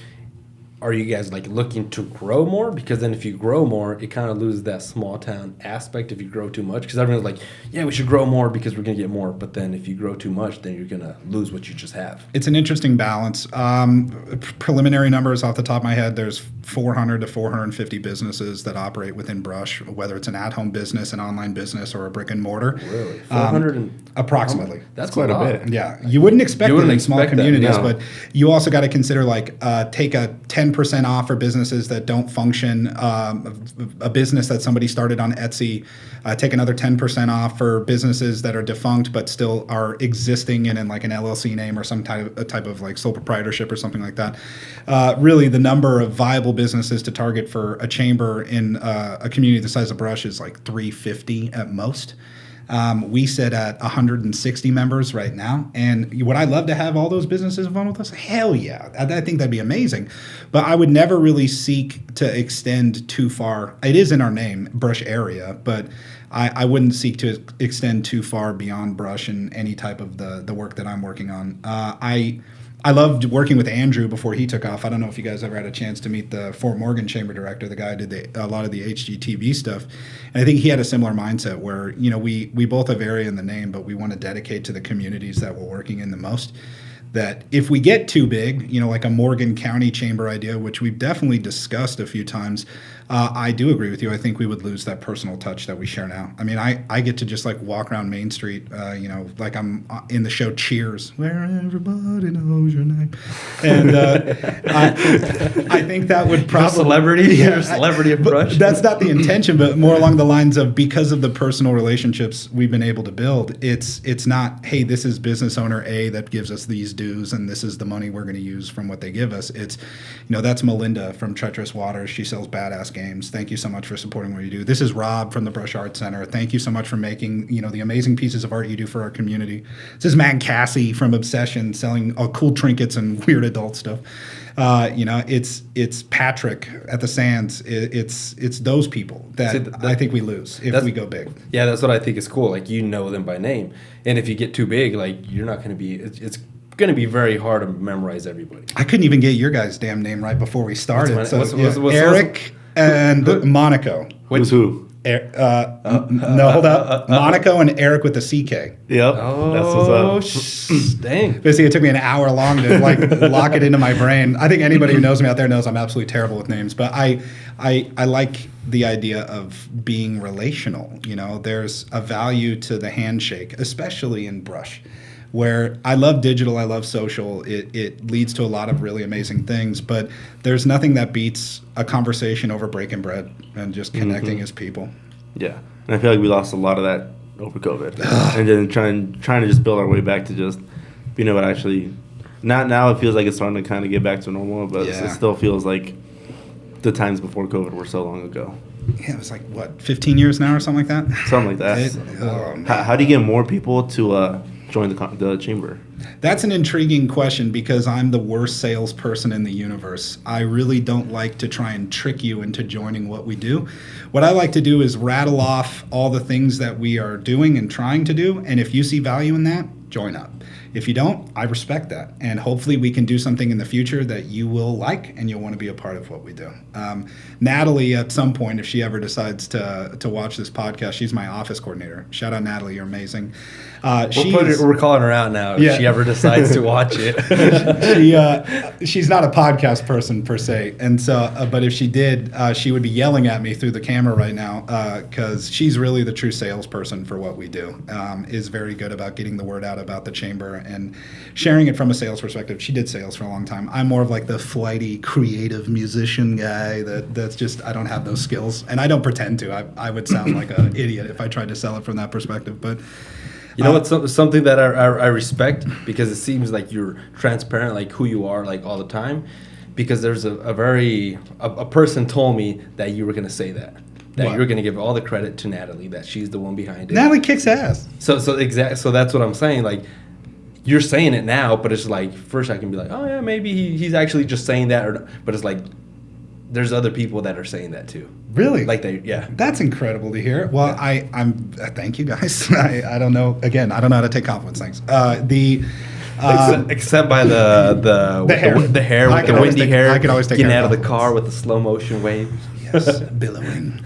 are you guys like looking to grow more? Because then if you grow more, it kind of loses that small town aspect if you grow too much. Because everyone's like, yeah, we should grow more because we're going to get more. But then if you grow too much, then you're going to lose what you just have.
It's an interesting balance. Preliminary numbers off the top of my head, there's 400 to 450 businesses that operate within Brush, whether it's an at-home business, an online business, or a brick and mortar.
Really? 400
approximately.
That's
quite a
lot.
bit.
Yeah, you wouldn't expect it in small communities,
no.
but you also got to consider take a 10% off for businesses that don't function, a business that somebody started on Etsy, take another 10% off for businesses that are defunct but still are existing in like an LLC name or some type of like sole proprietorship or something like that. Really, the number of viable businesses to target for a chamber in a community the size of Brush is like 350 at most. We sit at 160 members right now, and would I love to have all those businesses involved with us? Hell yeah, I think that'd be amazing. But I would never really seek to extend too far. It is in our name, Brush Area, but I wouldn't seek to extend too far beyond Brush in any type of the work that I'm working on. I loved working with Andrew before he took off. I don't know if you guys ever had a chance to meet the Fort Morgan Chamber Director, the guy who did a lot of the HGTV stuff. And I think he had a similar mindset where, we both have area in the name, but we want to dedicate to the communities that we're working in the most. That if we get too big, like a Morgan County Chamber idea, which we've definitely discussed a few times, I do agree with you. I think we would lose that personal touch that we share now. I mean, I get to just like walk around Main Street, like I'm in the show Cheers, where everybody knows your name. And I think that would probably...
You're a celebrity of Brush.
That's not the intention, but more along the lines of, because of the personal relationships we've been able to build, it's not, hey, this is business owner A that gives us these dues and this is the money we're going to use from what they give us. It's, that's Melinda from Treacherous Waters. She sells badass games. Thank you so much for supporting what you do. This is Rob from the Brush Art Center. Thank you so much for making, the amazing pieces of art you do for our community. This is Matt Cassie from Obsession selling cool trinkets and weird adult stuff. It's Patrick at the Sands. It's those people that I think we lose if we go big.
Yeah, that's what I think is cool. Like, them by name. And if you get too big, like, you're not going to be, it's going to be very hard to memorize everybody.
I couldn't even get your guys' damn name right before we started.
What's
Erick and Monico.
Who's who?
No, hold up. Monico and Erick with the CK.
Yep.
Oh,
That's what's up.
Dang.
Basically, it took me an hour long to like lock it into my brain. I think anybody who knows me out there knows I'm absolutely terrible with names, but I like the idea of being relational. You know, there's a value to the handshake, especially in brush, where I love digital, I love social. It leads to a lot of really amazing things, but there's nothing that beats a conversation over breaking bread and just connecting as people.
Yeah, and I feel like we lost a lot of that over COVID, and then trying to just build our way back to just being able to actually. Now it feels like it's starting to kind of get back to normal, but it still feels like the times before COVID were so long ago.
Yeah, it was like, what, 15 years now or something like that?
Something like that. How do you get more people to join the chamber?
That's an intriguing question because I'm the worst salesperson in the universe. I really don't like to try and trick you into joining what we do. What I like to do is rattle off all the things that we are doing and trying to do, and if you see value in that, join up. If you don't, I respect that. And hopefully we can do something in the future that you will like and you'll want to be a part of what we do. Natalie, at some point, if she ever decides to watch this podcast, she's my office coordinator. Shout out, Natalie. You're amazing.
We're calling her out now if she ever decides to watch it.
She's not a podcast person per se. And so, but if she did, she would be yelling at me through the camera right now because she's really the true salesperson for what we do, is very good about getting the word out about the chamber and sharing it from a sales perspective. She did sales for a long time. I'm more of like the flighty, creative musician guy that's just, I don't have those skills. And I don't pretend to. I would sound like an idiot if I tried to sell it from that perspective. But
you know what's something that I respect, because it seems like you're transparent, like who you are, like all the time. Because there's a person told me that you were going to say that you were going to give all the credit to Natalie, that she's the one behind it.
Natalie kicks ass.
So that's what I'm saying. Like, you're saying it now, but it's like, first I can be like, oh yeah, maybe he's actually just saying that, but it's like, there's other people that are saying that too.
Really?
Like
That's incredible to hear. Well, yeah. I'm thank you guys. I don't know. Again, I don't know how to take compliments. Thanks.
Except by the hair with the windy hair.
I could always take
getting out of the car with the slow motion wave.
Yes, billowing.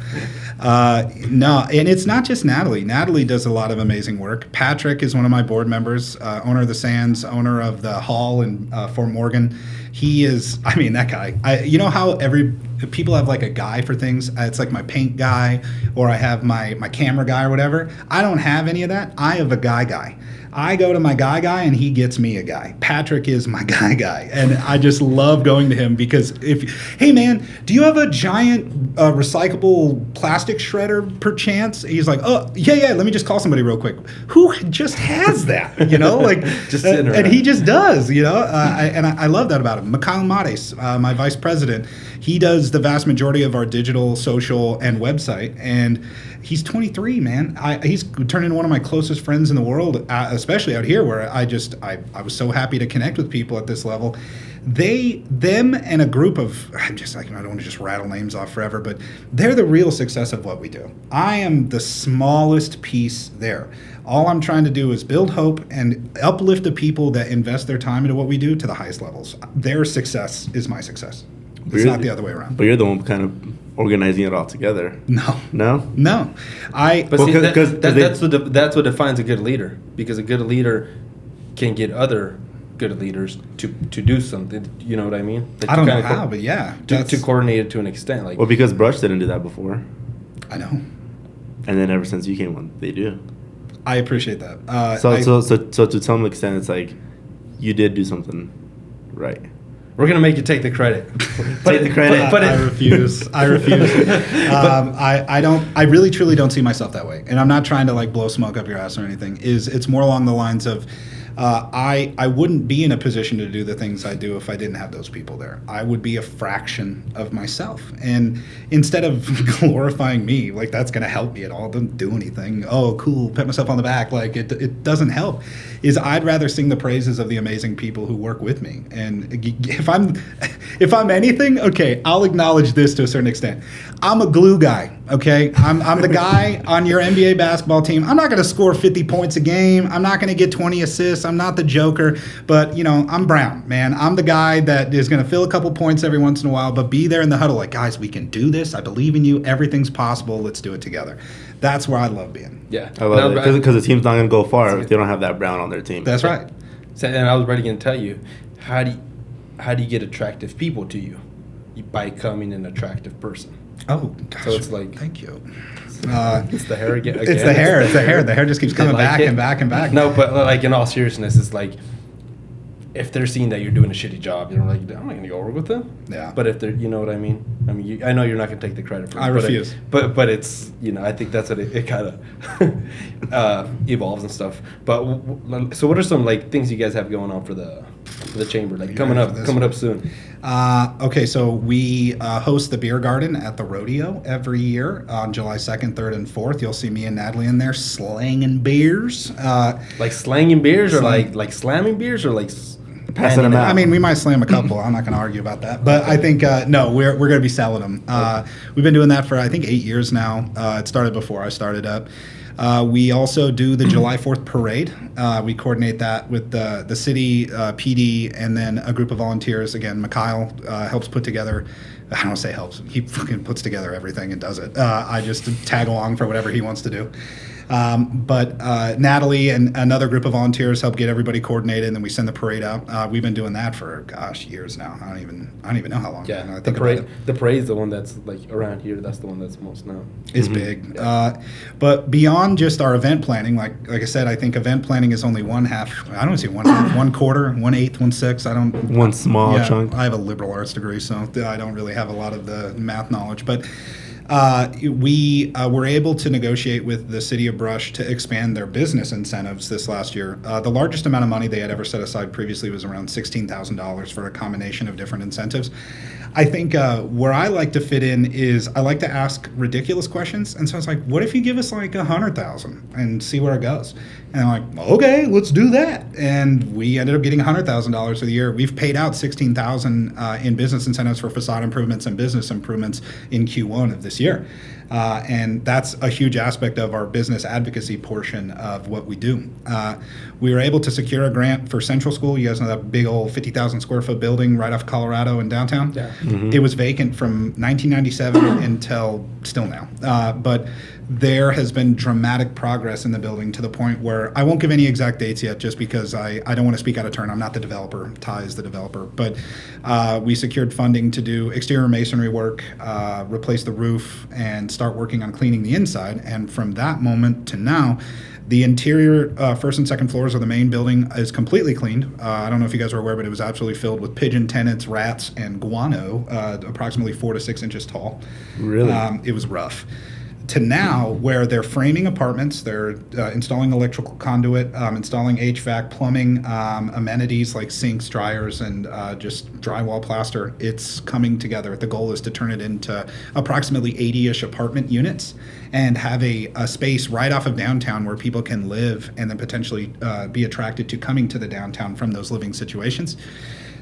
No, and it's not just Natalie. Natalie does a lot of amazing work. Patrick is one of my board members, owner of the Sands, owner of the Hall in Fort Morgan. He is, I mean, that guy. You know how people have like a guy for things? It's like my paint guy, or I have my camera guy or whatever. I don't have any of that. I have a guy. I go to my guy, and he gets me a guy. Patrick is my guy. And I just love going to him because hey man, do you have a giant recyclable plastic shredder perchance? He's like, oh, yeah, let me just call somebody real quick. Who just has that? You know, like,
just sitting around.
And he just does, you know? I love that about him. Mikhail Mates, my vice president, he does the vast majority of our digital, social, and website. And he's 23, man. He's turned into one of my closest friends in the world, especially out here where I was so happy to connect with people at this level. Them and a group of, I don't want to just rattle names off forever, but they're the real success of what we do. I am the smallest piece there. All I'm trying to do is build hope and uplift the people that invest their time into what we do to the highest levels. Their success is my success. It's not the other way around.
But you're the one kind of organizing it all together.
No.
But see, that's what defines a good leader, because a good leader can get other good leaders to do something. You know what I mean? Like,
I don't know how, but yeah,
to coordinate it to an extent. Like,
well, because Brush didn't do that before.
I know.
And then ever since you came on, they do.
I appreciate that.
So to some extent, it's like you did do something right.
We're gonna make you take the credit.
Take the credit.
But I refuse. I really truly don't see myself that way, and I'm not trying to like blow smoke up your ass or anything. It's more along the lines of I wouldn't be in a position to do the things I do if I didn't have those people there. I would be a fraction of myself, and instead of glorifying me, like that's gonna help me at all. It doesn't do anything. Oh, cool, pat myself on the back. Like it doesn't help. I'd rather sing the praises of the amazing people who work with me. And if I'm anything, okay, I'll acknowledge this to a certain extent. I'm a glue guy. Okay, I'm the guy on your NBA basketball team. I'm not going to score 50 points a game. I'm not going to get 20 assists. this. I'm not the Joker, but I'm Brown, man. I'm the guy that is going to fill a couple points every once in a while, but be there in the huddle like, guys, we can do this. I believe in you. Everything's possible. Let's do it together. That's where I love being.
Yeah.
I love it because the team's not going to go far if they don't have that Brown on their team.
That's right.
So, and I was ready to tell you, how do you get attractive people to you? By becoming an attractive person.
Oh, gosh.
So it's like,
thank you.
It's the hair again.
It's the hair. It's the hair. The hair just keeps coming back and back and back.
No, but like in all seriousness, it's like if they're seeing that you're doing a shitty job, you're like, I'm not gonna go work with them.
Yeah.
But if they're, you know what I mean? I know you're not gonna take the credit for it.
I refuse.
But it's, I think that's what it kind of evolves and stuff. But so what are some like things you guys have going on for the chamber, like coming up soon?
Okay, so we host the beer garden at the rodeo every year on July 2nd, 3rd, and 4th. You'll see me and Natalie in there slanging beers.
Like slanging beers, or like slamming beers, or like
passing them out.
I mean, we might slam a couple. I'm not going to argue about that. But I think, no, we're going to be selling them. We've been doing that for, I think, 8 years now. It started before I started up. We also do the July 4th parade. We coordinate that with the city, PD, and then a group of volunteers. Again, Mikhail helps put together. I don't want to say helps. He fucking puts together everything and does it. I just tag along for whatever he wants to do. But Natalie and another group of volunteers help get everybody coordinated, and then we send the parade out. We've been doing that for years now. I don't even know how long.
Yeah,
I
the parade's the one that's like around here. That's the one that's most known.
It's big. But beyond just our event planning, like I said, I think event planning is only one half. I don't see one half, 1/4, 1/8, 1/6. I don't.
One small chunk.
I have a liberal arts degree, so I don't really have a lot of the math knowledge, but. We were able to negotiate with the city of Brush to expand their business incentives this last year. The largest amount of money they had ever set aside previously was around $16,000 for a combination of different incentives. I think where I like to fit in is I like to ask ridiculous questions, and so it's like, what if you give us like $100,000 and see where it goes? And I'm like, okay, let's do that. And we ended up getting $100,000 for the year. We've paid out $16,000 in business incentives for facade improvements and business improvements in Q1 of this year. And that's a huge aspect of our business advocacy portion of what we do. We were able to secure a grant for Central School. You guys know that big old 50,000 square foot building right off Colorado in downtown?
Yeah.
Mm-hmm. It was vacant from 1997 until still now. But there has been dramatic progress in the building to the point where I won't give any exact dates yet just because I don't want to speak out of turn. I'm not the developer. Ty is the developer. But we secured funding to do exterior masonry work, replace the roof, and start working on cleaning the inside. And from that moment to now, the interior first and second floors of the main building is completely cleaned. I don't know if you guys are aware, but it was absolutely filled with pigeon tenants, rats, and guano, approximately 4 to 6 inches tall.
Really?
It was rough. To now, where they're framing apartments, they're installing electrical conduit, installing HVAC, plumbing, amenities like sinks, dryers, and just drywall plaster. It's coming together. The goal is to turn it into approximately 80-ish apartment units and have a space right off of downtown where people can live and then potentially be attracted to coming to the downtown from those living situations.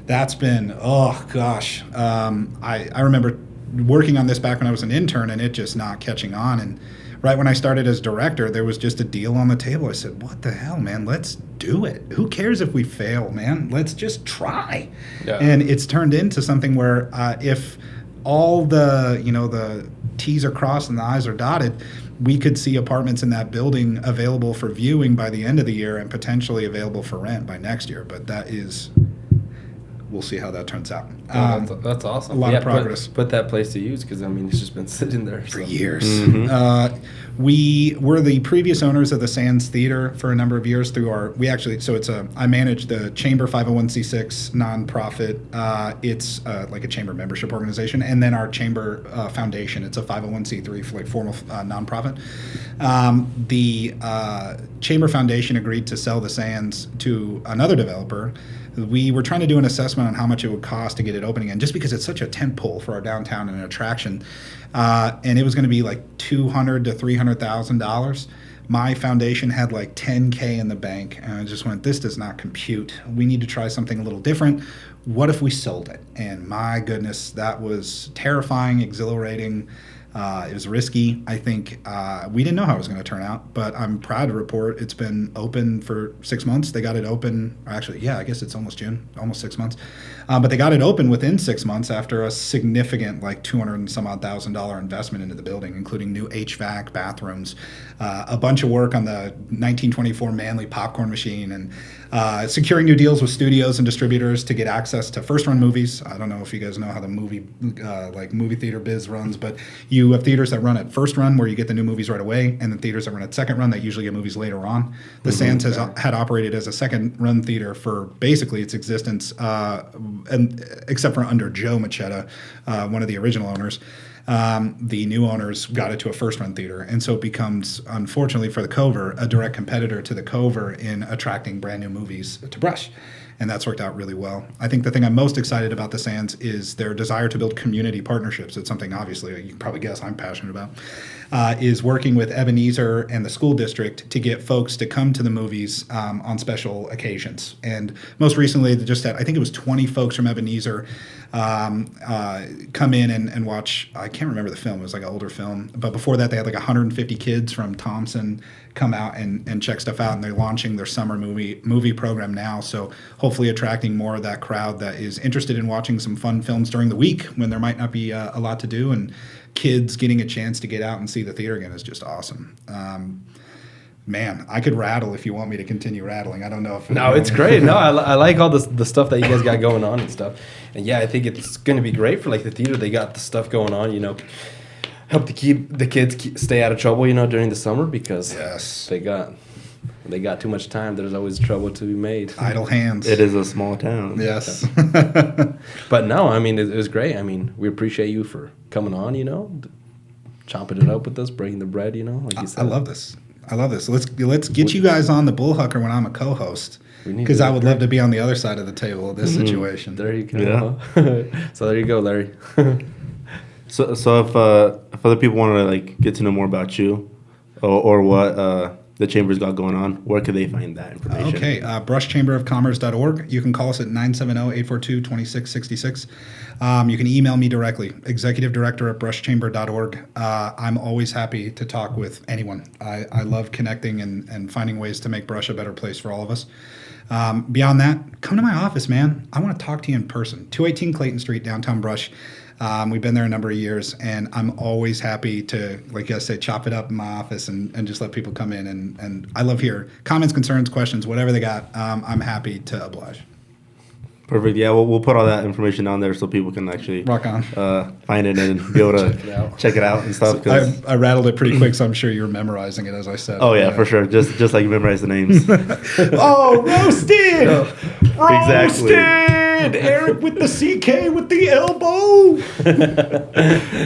That's been, oh gosh. I remember working on this back when I was an intern and it just not catching on. And right when I started as director, there was just a deal on the table. I said, what the hell, man? Let's do it. Who cares if we fail, man? Let's just try. Yeah. And it's turned into something where if all the T's are crossed and the I's are dotted, we could see apartments in that building available for viewing by the end of the year and potentially available for rent by next year. But that is... We'll see how that turns out.
That's awesome.
A lot of progress.
Put that place to use because, it's just been sitting there
for years. Mm-hmm. We were the previous owners of the Sands Theater for a number of years through I manage the Chamber 501c6 nonprofit. It's like a chamber membership organization. And then our Chamber Foundation. It's a 501c3 formal nonprofit. The Chamber Foundation agreed to sell the Sands to another developer. We were trying to do an assessment on how much it would cost to get it open again, just because it's such a tent pole for our downtown and an attraction. And it was going to be like $200,000 to $300,000. My foundation had like $10K in the bank, and I just went, this does not compute. We need to try something a little different. What if we sold it? And my goodness, that was terrifying, exhilarating. It was risky. I think we didn't know how it was going to turn out, but I'm proud to report it's been open for 6 months. They got it open, actually, yeah, I guess it's almost June, almost 6 months. But they got it open within 6 months after a significant, like $200 and some odd $1,000 investment into the building, including new HVAC, bathrooms, a bunch of work on the 1924 Manly popcorn machine, and securing new deals with studios and distributors to get access to first-run movies. I don't know if you guys know how the movie theater biz runs, but you have theaters that run at first run where you get the new movies right away, and then theaters that run at second run that usually get movies later on. The Sands had operated as a second run theater for basically its existence, and except for under Joe Machetta, one of the original owners. The new owners got it to a first-run theater, and so it becomes, unfortunately for the Cover, a direct competitor to the Cover in attracting brand new movies to Brush. And that's worked out really well. I think the thing I'm most excited about the Sands is their desire to build community partnerships. It's something, obviously, you can probably guess I'm passionate about, is working with Ebenezer and the school district to get folks to come to the movies on special occasions. And most recently, they just had, I think it was 20 folks from Ebenezer come in and watch, I can't remember the film, it was like an older film. But before that, they had like 150 kids from Thompson come out and check stuff out, and they're launching their summer movie program now. So hopefully attracting more of that crowd that is interested in watching some fun films during the week when there might not be a lot to do, and kids getting a chance to get out and see the theater again is just awesome. Man, I could rattle if you want me to continue rattling. I don't know if...
No, it's great. No, I like all the stuff that you guys got going on and stuff. And yeah, I think it's going to be great for like the theater. They got the stuff going on, you know, help to keep the kids stay out of trouble, you know, during the summer, because they got too much time. There's always trouble to be made.
Idle hands.
It is a small town.
Yes.
But no, I mean, it was great. I mean, we appreciate you for coming on, you know, chomping it up with us, breaking the bread, you know, like you said.
I love this. Let's get you guys on the Bullhucker when I'm a co-host, because I would love to be on the other side of the table of this situation.
There you go. Yeah. So there you go, Larry.
So if other people want to like get to know more about you, or what the Chamber's got going on, where could they find that information?
Okay, brushchamberofcommerce.org. You can call us at 970-842-2666. You can email me directly, executive-director@brushchamber.org. I'm always happy to talk with anyone. I love connecting and finding ways to make Brush a better place for all of us. Beyond that, come to my office, man. I want to talk to you in person. 218 Clayton Street, downtown Brush. We've been there a number of years, and I'm always happy to, like I said, chop it up in my office and just let people come in. And I love hear comments, concerns, questions, whatever they got. I'm happy to oblige.
Perfect. Yeah, we'll put all that information on there so people can actually
rock on,
find it and be able to check it out and stuff.
So I rattled it pretty quick, so I'm sure you're memorizing it as I said.
Oh yeah, for sure. Just like you memorize the names.
Oh, roasted!
Exactly.
Eric with the CK with the elbow.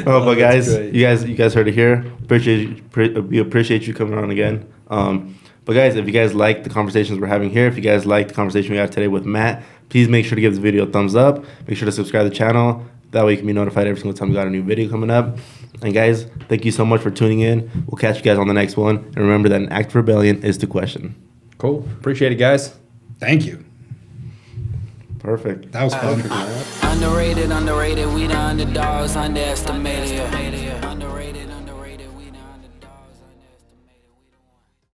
Oh, but guys, you guys heard it here. We appreciate you coming on again. But guys, if you guys like the conversations we're having here, if you guys like the conversation we had today with Matt, please make sure to give this video a thumbs up. Make sure to subscribe to the channel. That way you can be notified every single time we got a new video coming up. And guys, thank you so much for tuning in. We'll catch you guys on the next one. And remember that an act of rebellion is to question.
Cool. Appreciate it, guys.
Thank you.
Perfect.
That was fun.
Underrated, we the underdogs, underestimated.